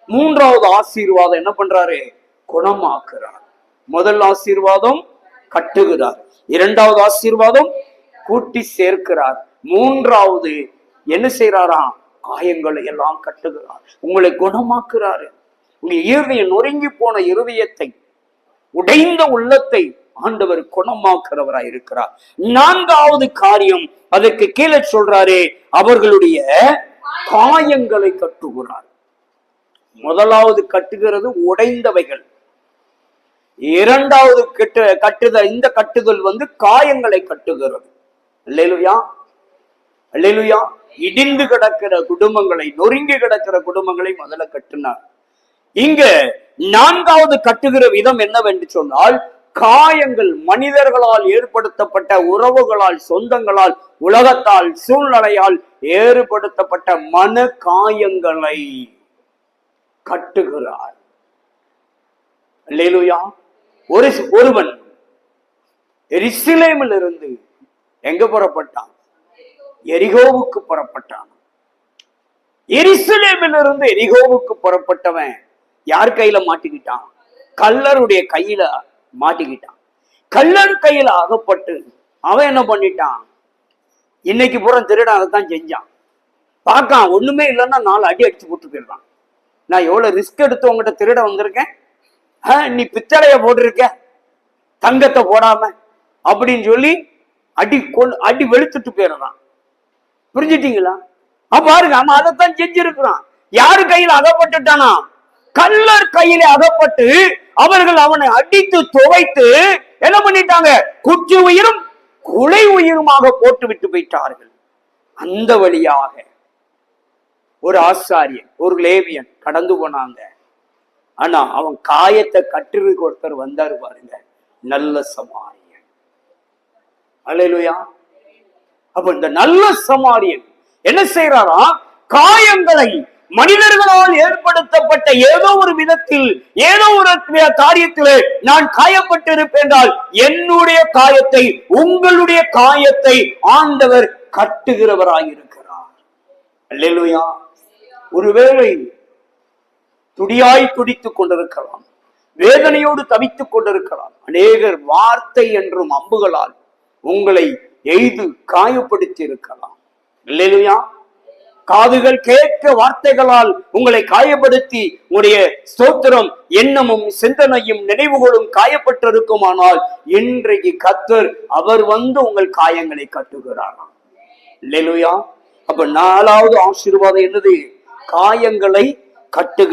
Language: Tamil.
மூன்றாவது ஆசீர்வாதம் என்ன பண்றாரு? குணமாக்குறார். முதல் ஆசீர்வாதம் கட்டுகிறார், இரண்டாவது ஆசீர்வாதம் கூட்டி சேர்க்கிறார், மூன்றாவது என்ன செய்யறாராம்? காயங்களை எல்லாம் கட்டுகிறார், உங்களை குணமாக்குறாரு. உங்க இருதயம் நொறுங்கி போன இருதயத்தை, உடைந்த உள்ளத்தை ஆண்டவர் குணமாக்குறவராய் இருக்கிறார். நான்காவது காரியம் அதற்கு கீழே சொல்றாரு, அவர்களுடைய காயங்களை கட்டுகிறார். முதலாவது கட்டுகிறது உடைந்தவைகள், இரண்டாவது கட்டுதல், இந்த கட்டுதல் காயங்களை கட்டுகிறது. அல்லேலூயா, அல்லேலூயா. இடிந்து கிடக்கிற குடும்பங்களை, நொறுங்கி கிடக்கிற குடும்பங்களை முதல்ல கட்டினார். இங்க நான்காவது கட்டுகிற விதம் என்னவென்று சொன்னால், காயங்கள் மனிதர்களால் ஏற்படுத்தப்பட்ட, உறவுகளால், சொந்தங்களால், உலகத்தால், சூழ்நிலையால் ஏற்படுத்தப்பட்ட மன காயங்களை கட்டுகிறார். அல்லேலூயா. ஒருவன் எருசலேமில் இருந்து எங்க புறப்பட்டான்? எரிகோவுக்கு புறப்பட்டான். எருசலேமில் இருந்து எரிகோவுக்கு புறப்பட்டவன் யார் கையில மாட்டிக்கிட்டான்? கள்ளருடைய கையில மாட்டிக்கிட்டான். கள்ளர் கையில அகப்பட்டு அவன் என்ன பண்ணிட்டான்? இன்னைக்கு பூரா திருடன் அதைத்தான் செஞ்சான். பார்க்கான் ஒண்ணுமே இல்லைன்னா 4 அடி அடிச்சு போட்டு போயிடுறான். நான் எவ்வளவு ரிஸ்க் எடுத்து உங்ககிட்ட திருட வந்திருக்கேன், நீ பித்தளைய போட்டிருக்க தங்கத்தை போடாம அப்படின்னு சொல்லி அடி வெளுத்துட்டு போயிடுறான். புரிஞ்சுட்டீங்களா? பாருங்க, அவன் அதைத்தான் செஞ்சிருக்கிறான். யாரு கையில அகப்பட்டுட்டானா? கள்ளர் கையில அகப்பட்டு அவர்கள் அவனை அடித்து துவைத்து என்ன பண்ணிட்டாங்க? குற்று உயிரும் குலை உயிருமாக போட்டு விட்டு போயிட்டார்கள். அந்த வழியாக ஒரு ஆசாரியன், ஒரு லேவியன் கடந்து போனாங்க. ஆனா அவன் காயத்தை கட்டுறதுக்கு ஒருத்தர் வந்தாரு பாருங்க, நல்ல சமாரியன். அல்லேலூயா. அப்ப இந்த நல்ல சமாரியன் என்ன செய்யறாரா? காயங்களை, மனிதர்களால் ஏற்படுத்தப்பட்ட ஏதோ ஒரு விதத்தில், ஏதோ ஒரு காரியத்திலே நான் காயப்பட்டிருப்பேன் என்றால், என்னுடைய காயத்தை, உங்களுடைய காயத்தை ஆண்டவர் கட்டுகிறவராயிருக்கிறார். அல்லேலூயா. ஒருவேளை துடியாய் துடித்துக் கொண்டிருக்கலாம், வேதனையோடு தவித்துக் கொண்டிருக்கலாம். அநேகர் வார்த்தை என்றும் அம்புகளால் உங்களை எய்து காயப்படுத்தி இருக்கலாம். அல்லேலூயா. காதுகள் கேட்க வார்த்தைகளால் உங்களை காயப்படுத்தி, உங்களுடைய ஸ்தோத்திரம், எண்ணமும் சிந்தனையும் நினைவுகளும் காயப்பட்டிருக்குமானால், இன்றைக்கு கர்த்தர் அவர் உங்கள் காயங்களை கட்டுகிறாராம். அல்லேலூயா. அப்ப 4வது ஆசீர்வாதம் என்னது? காயங்களை கட்டுக